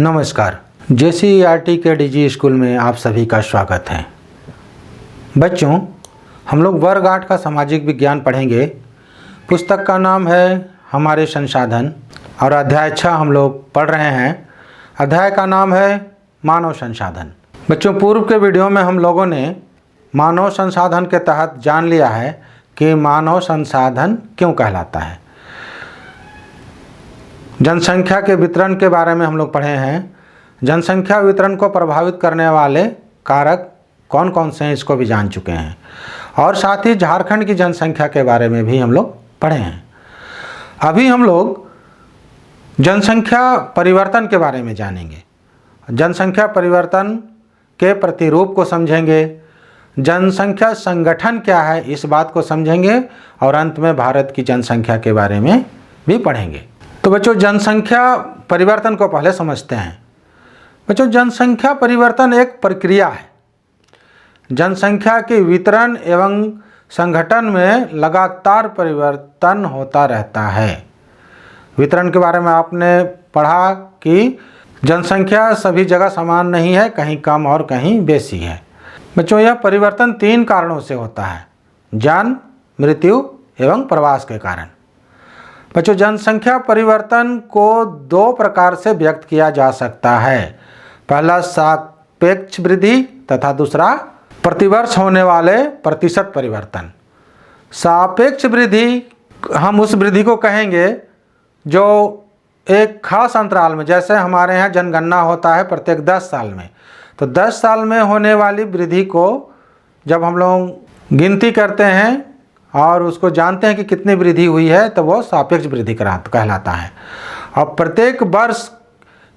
नमस्कार। JCERT के DG school में आप सभी का स्वागत है। बच्चों, हम लोग वर्ग 8 का सामाजिक विज्ञान पढ़ेंगे। पुस्तक का नाम है हमारे संसाधन और अध्याय 6 हम लोग पढ़ रहे हैं। अध्याय का नाम है मानव संसाधन। बच्चों, पूर्व के वीडियो में हम लोगों ने मानव संसाधन के तहत जान लिया है कि मानव संसाधन क्यों कहलाता है। जनसंख्या के वितरण के बारे में हम लोग पढ़े हैं। जनसंख्या वितरण को प्रभावित करने वाले कारक कौन कौन से हैं इसको भी जान चुके हैं और साथ ही झारखंड की जनसंख्या के बारे में भी हम लोग पढ़े हैं। अभी हम लोग जनसंख्या परिवर्तन के बारे में जानेंगे। जनसंख्या परिवर्तन के प्रतिरूप को समझेंगे, जनसंख्या संगठन क्या है इस बात को समझेंगे और अंत में भारत की जनसंख्या के बारे में भी पढ़ेंगे। तो बच्चों, जनसंख्या परिवर्तन को पहले समझते हैं। बच्चों, जनसंख्या परिवर्तन एक प्रक्रिया है। जनसंख्या के वितरण एवं संगठन में लगातार परिवर्तन होता रहता है। वितरण के बारे में आपने पढ़ा कि जनसंख्या सभी जगह समान नहीं है, कहीं कम और कहीं बेसी है। बच्चों, यह परिवर्तन 3 कारणों से होता है: जन्म, मृत्यु एवं प्रवास के कारण। बच्चों, जनसंख्या परिवर्तन को 2 प्रकार से व्यक्त किया जा सकता है। पहला सापेक्ष वृद्धि तथा दूसरा प्रतिवर्ष होने वाले प्रतिशत परिवर्तन। सापेक्ष वृद्धि हम उस वृद्धि को कहेंगे जो एक खास अंतराल में, जैसे हमारे यहाँ जनगणना होता है प्रत्येक 10 साल में, तो 10 साल में होने वाली वृद्धि को जब हम लोग गिनती करते हैं और उसको जानते हैं कि कितनी वृद्धि हुई है तो वो सापेक्ष वृद्धि कहलाता है। और प्रत्येक वर्ष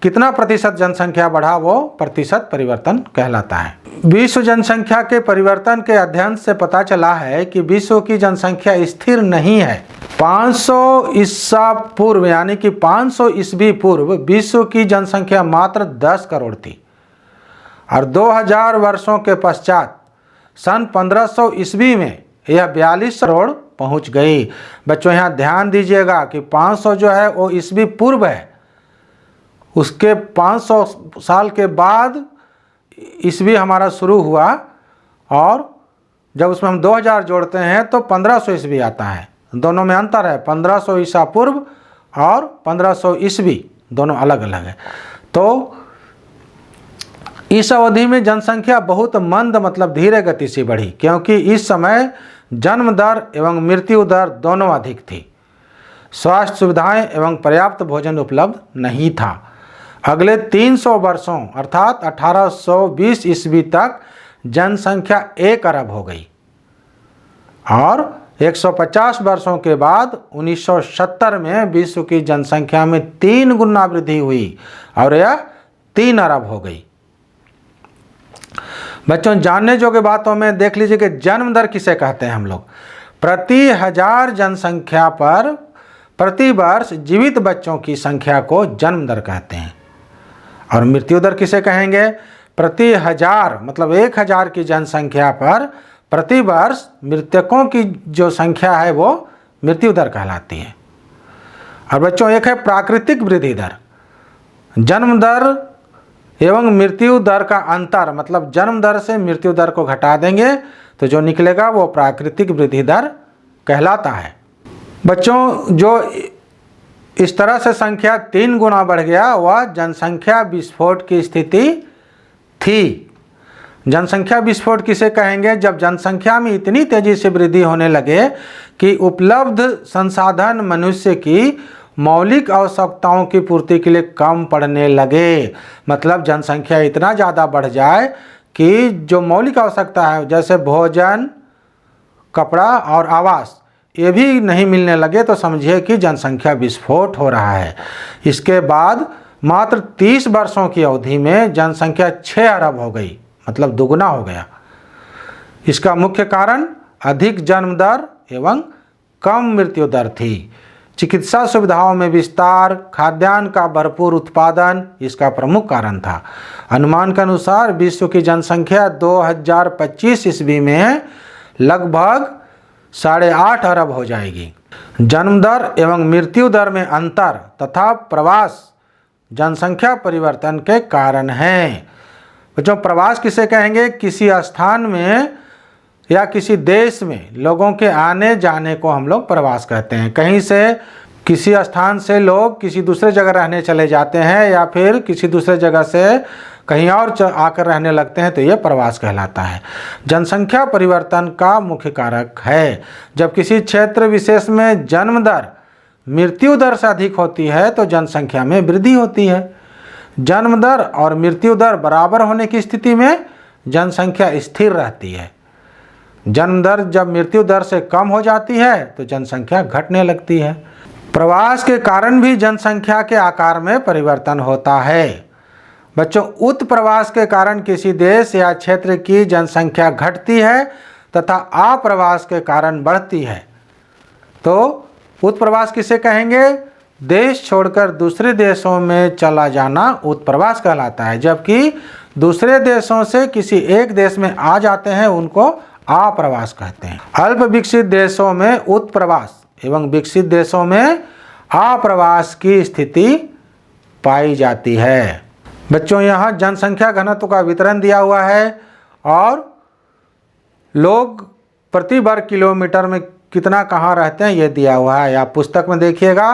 कितना प्रतिशत जनसंख्या बढ़ा वो प्रतिशत परिवर्तन कहलाता है। विश्व जनसंख्या के परिवर्तन के अध्ययन से पता चला है कि विश्व की जनसंख्या स्थिर नहीं है। 500 ईसा पूर्व यानी कि 500 ईस्वी पूर्व विश्व की जनसंख्या मात्र 10 करोड़ थी और 2000 वर्षों के पश्चात सन 1500 ईस्वी में यह 42 करोड़ पहुंच गई। बच्चों, यहाँ ध्यान दीजिएगा कि 500 जो है वो ईस्वी पूर्व है, उसके 500 साल के बाद ईस्वी हमारा शुरू हुआ और जब उसमें हम 2000 जोड़ते हैं तो 1500 ईस्वी आता है। दोनों में अंतर है, 1500 ईसा पूर्व और 1500 ईस्वी दोनों अलग अलग है। तो इस अवधि में जनसंख्या बहुत मंद मतलब धीरे गति से बढ़ी, क्योंकि इस समय जन्म दर एवं मृत्यु दर दोनों अधिक थी। स्वास्थ्य सुविधाएं एवं पर्याप्त भोजन उपलब्ध नहीं था। अगले 300 वर्षों अर्थात 1820 ईस्वी तक जनसंख्या 1 अरब हो गई और 150 वर्षों के बाद 1970 में विश्व की जनसंख्या में 3 गुना वृद्धि हुई और यह 3 अरब हो गई। बच्चों, जानने योग्य बातों में देख लीजिए कि जन्म दर किसे कहते हैं हम लोग। प्रति 1000 जनसंख्या पर प्रति वर्ष जीवित बच्चों की संख्या को जन्म दर कहते हैं। और मृत्यु दर किसे कहेंगे? प्रति 1000 मतलब 1000 की जनसंख्या पर प्रति वर्ष मृतकों की जो संख्या है वो मृत्यु दर कहलाती है। और बच्चों, एक है प्राकृतिक वृद्धि दर। जन्म दर एवं मृत्यु दर का अंतर मतलब जन्म दर से मृत्यु दर को घटा देंगे तो जो निकलेगा वो प्राकृतिक वृद्धि दर कहलाता है। बच्चों, जो इस तरह से संख्या 3 गुना बढ़ गया वह जनसंख्या विस्फोट की स्थिति थी। जनसंख्या विस्फोट किसे कहेंगे? जब जनसंख्या में इतनी तेजी से वृद्धि होने लगे कि उपलब्ध संसाधन मनुष्य की मौलिक आवश्यकताओं की पूर्ति के लिए कम पड़ने लगे। मतलब जनसंख्या इतना ज़्यादा बढ़ जाए कि जो मौलिक आवश्यकता है जैसे भोजन, कपड़ा और आवास ये भी नहीं मिलने लगे तो समझिए कि जनसंख्या विस्फोट हो रहा है। इसके बाद मात्र 30 वर्षों की अवधि में जनसंख्या 6 अरब हो गई, मतलब दुगुना हो गया। इसका मुख्य कारण अधिक जन्म दर एवं कम मृत्यु दर थी। चिकित्सा सुविधाओं में विस्तार, खाद्यान्न का भरपूर उत्पादन इसका प्रमुख कारण था। अनुमान के अनुसार विश्व की जनसंख्या 2025 ईस्वी में लगभग 8.5 अरब हो जाएगी। जन्म दर एवं मृत्यु दर में अंतर तथा प्रवास जनसंख्या परिवर्तन के कारण हैं। बच्चों, प्रवास किसे कहेंगे? किसी स्थान में या किसी देश में लोगों के आने जाने को हम लोग प्रवास कहते हैं। कहीं से किसी स्थान से लोग किसी दूसरे जगह रहने चले जाते हैं या फिर किसी दूसरे जगह से कहीं और आकर रहने लगते हैं, तो ये प्रवास कहलाता है। जनसंख्या परिवर्तन का मुख्य कारक है। जब किसी क्षेत्र विशेष में जन्म दर मृत्यु दर से अधिक होती है तो जनसंख्या में वृद्धि होती है। जन्म दर और मृत्यु दर बराबर होने की स्थिति में जनसंख्या स्थिर रहती है। जन्म दर जब मृत्यु दर से कम हो जाती है तो जनसंख्या घटने लगती है। प्रवास के कारण भी जनसंख्या के आकार में परिवर्तन होता है। बच्चों, उत्प्रवास के कारण किसी देश या क्षेत्र की जनसंख्या घटती है तथा आप्रवास के कारण बढ़ती है। तो उत्प्रवास किसे कहेंगे? देश छोड़कर दूसरे देशों में चला जाना उत्प्रवास कहलाता है, जबकि दूसरे देशों से किसी एक देश में आ जाते हैं उनको आप्रवास कहते हैं। अल्प विकसित देशों में उत्प्रवास एवं विकसित देशों में आप्रवास की स्थिति पाई जाती है। बच्चों, यहाँ जनसंख्या घनत्व का वितरण दिया हुआ है और लोग प्रति वर्ग किलोमीटर में कितना कहाँ रहते हैं ये दिया हुआ है। आप पुस्तक में देखिएगा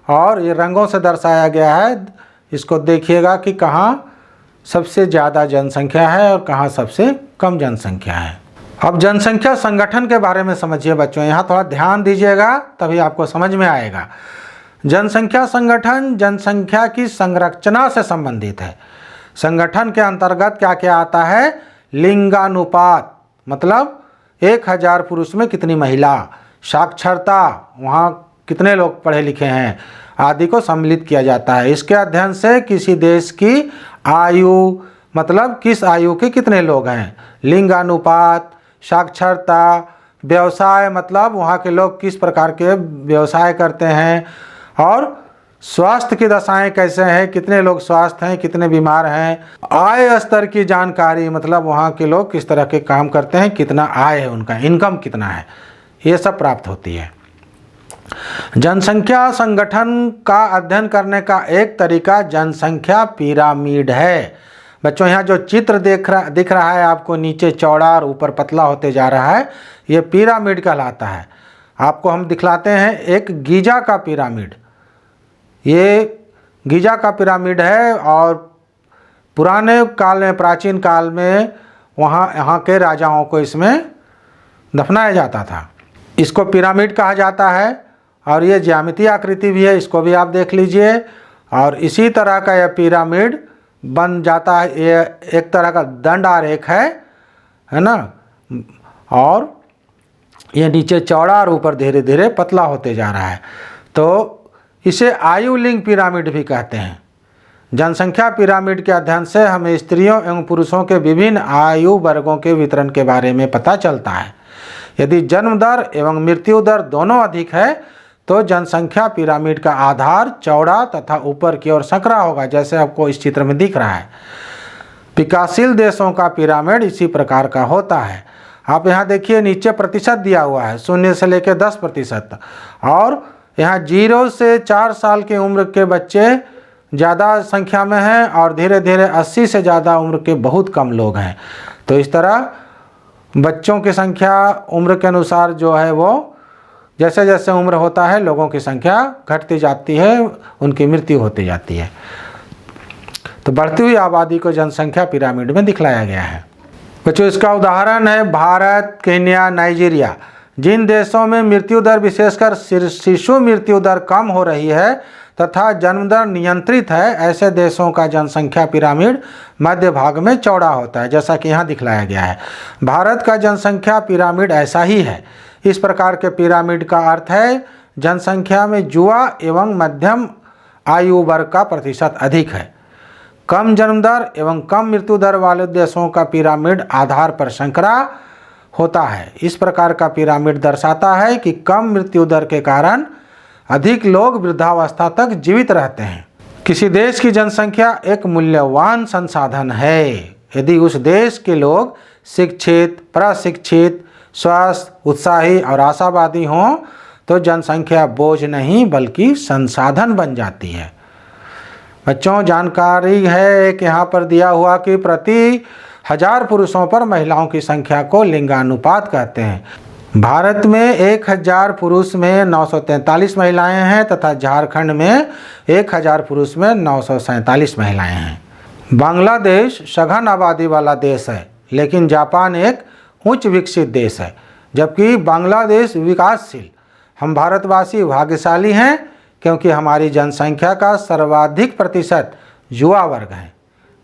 और ये रंगों से दर्शाया गया है। इसको देखिएगा कि कहाँ सबसे ज़्यादा जनसंख्या है और कहाँ सबसे कम जनसंख्या है। अब जनसंख्या संगठन के बारे में समझिए बच्चों, यहाँ थोड़ा ध्यान दीजिएगा तभी आपको समझ में आएगा। जनसंख्या संगठन जनसंख्या की संरचना से संबंधित है। संगठन के अंतर्गत क्या क्या आता है? लिंगानुपात, मतलब 1000 पुरुष में कितनी महिला, साक्षरता, वहाँ कितने लोग पढ़े लिखे हैं आदि को सम्मिलित किया जाता है। इसके अध्ययन से किसी देश की आयु, मतलब किस आयु के कितने लोग हैं, लिंगानुपात, साक्षरता, व्यवसाय, मतलब वहाँ के लोग किस प्रकार के व्यवसाय करते हैं, और स्वास्थ्य की दशाएं कैसे हैं, कितने लोग स्वस्थ हैं, कितने बीमार हैं, आय स्तर की जानकारी, मतलब वहाँ के लोग किस तरह के काम करते हैं, कितना आय है उनका, इनकम कितना है, ये सब प्राप्त होती है। जनसंख्या संगठन का अध्ययन करने का एक तरीका जनसंख्या पिरामिड है। बच्चों, यहाँ जो चित्र दिख रहा है आपको, नीचे चौड़ा और ऊपर पतला होते जा रहा है, ये पिरामिड कहलाता है। आपको हम दिखलाते हैं एक गीजा का पिरामिड। ये गीजा का पिरामिड है और पुराने काल में, प्राचीन काल में यहाँ के राजाओं को इसमें दफनाया जाता था। इसको पिरामिड कहा जाता है और ये ज्यामितीय आकृति भी है, इसको भी आप देख लीजिए। और इसी तरह का यह पिरामिड बन जाता है, ये एक तरह का दंड आरेख है ना, और ये नीचे चौड़ा और ऊपर धीरे धीरे पतला होते जा रहा है। तो इसे आयु लिंग पिरामिड भी कहते हैं। जनसंख्या पिरामिड के अध्ययन से हमें स्त्रियों एवं पुरुषों के विभिन्न आयु वर्गों के वितरण के बारे में पता चलता है। यदि जन्म दर एवं मृत्यु दर दोनों अधिक है तो जनसंख्या पिरामिड का आधार चौड़ा तथा ऊपर की ओर संकरा होगा, जैसे आपको इस चित्र में दिख रहा है। विकासशील देशों का पिरामिड इसी प्रकार का होता है। आप यहाँ देखिए, नीचे प्रतिशत दिया हुआ है, 0 से लेकर 10%, और यहाँ 0 से 4 साल की उम्र के बच्चे ज़्यादा संख्या में हैं और धीरे धीरे 80 से ज़्यादा उम्र के बहुत कम लोग हैं। तो इस तरह बच्चों की संख्या उम्र के अनुसार जो है वो जैसे जैसे उम्र होता है लोगों की संख्या घटती जाती है, उनकी मृत्यु होती जाती है। तो बढ़ती हुई आबादी को जनसंख्या पिरामिड में दिखलाया गया है। बच्चों, इसका उदाहरण है भारत, केन्या, नाइजीरिया। जिन देशों में मृत्यु दर विशेषकर शिशु मृत्यु दर कम हो रही है तथा जन्म दर नियंत्रित है, ऐसे देशों का जनसंख्या पिरामिड मध्य भाग में चौड़ा होता है, जैसा कि यहाँ दिखलाया गया है। भारत का जनसंख्या पिरामिड ऐसा ही है। इस प्रकार के पिरामिड का अर्थ है जनसंख्या में युवा एवं मध्यम आयु वर्ग का प्रतिशत अधिक है। कम जन्म दर एवं कम मृत्यु दर वाले देशों का पिरामिड आधार पर संकरा होता है। इस प्रकार का पिरामिड दर्शाता है कि कम मृत्यु दर के कारण अधिक लोग वृद्धावस्था तक जीवित रहते हैं। किसी देश की जनसंख्या एक मूल्यवान संसाधन है। यदि उस देश के लोग शिक्षित, प्रशिक्षित, स्वस्थ, उत्साही और आशावादी हों तो जनसंख्या बोझ नहीं बल्कि संसाधन बन जाती है। बच्चों जानकारी है एक यहाँ पर दिया हुआ कि प्रति 1000 पुरुषों पर महिलाओं की संख्या को लिंगानुपात कहते हैं। भारत में 1000 पुरुष में 943 महिलाएं हैं तथा झारखंड में 1000 पुरुष में 947 महिलाएं हैं। बांग्लादेश सघन आबादी वाला देश है, लेकिन जापान एक उच्च विकसित देश है, जबकि बांग्लादेश विकासशील। हम भारतवासी भाग्यशाली हैं क्योंकि हमारी जनसंख्या का सर्वाधिक प्रतिशत युवा वर्ग है,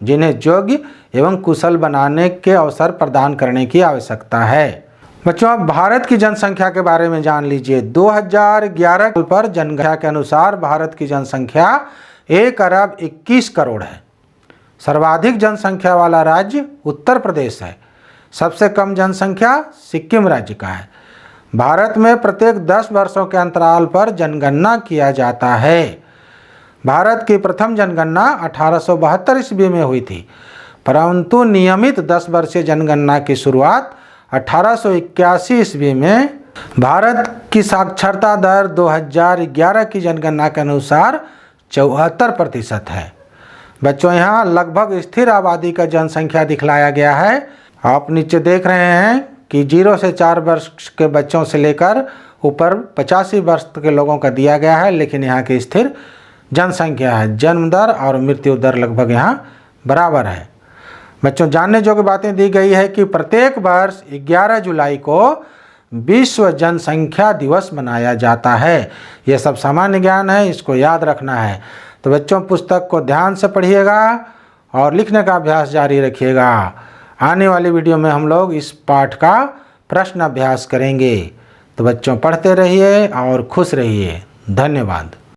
जिन्हें योग्य एवं कुशल बनाने के अवसर प्रदान करने की आवश्यकता है। बच्चों, अब भारत की जनसंख्या के बारे में जान लीजिए। 2011 पर जनगणना के अनुसार भारत की जनसंख्या 1 अरब 21 करोड़ है। सर्वाधिक जनसंख्या वाला राज्य उत्तर प्रदेश है। सबसे कम जनसंख्या सिक्किम राज्य का है। भारत में प्रत्येक 10 वर्षों के अंतराल पर जनगणना किया जाता है। भारत की प्रथम जनगणना 1872 ईस्वी में हुई थी, परंतु नियमित 10 वर्षीय जनगणना की शुरुआत 1881 ईस्वी में। भारत की साक्षरता दर 2011 की जनगणना के अनुसार 74% है। बच्चों, यहाँ लगभग स्थिर आबादी का जनसंख्या दिखलाया गया है। आप नीचे देख रहे हैं कि 0 से 4 वर्ष के बच्चों से लेकर ऊपर 85 वर्ष के लोगों का दिया गया है, लेकिन यहाँ की स्थिर जनसंख्या है। जन्म दर और मृत्यु दर लगभग यहाँ बराबर है। बच्चों, जानने योग्य बातें दी गई है कि प्रत्येक वर्ष 11 जुलाई को विश्व जनसंख्या दिवस मनाया जाता है। ये सब सामान्य ज्ञान है, इसको याद रखना है। तो बच्चों, पुस्तक को ध्यान से पढ़िएगा और लिखने का अभ्यास जारी रखिएगा। आने वाली वीडियो में हम लोग इस पाठ का प्रश्न अभ्यास करेंगे। तो बच्चों, पढ़ते रहिए और खुश रहिए। धन्यवाद।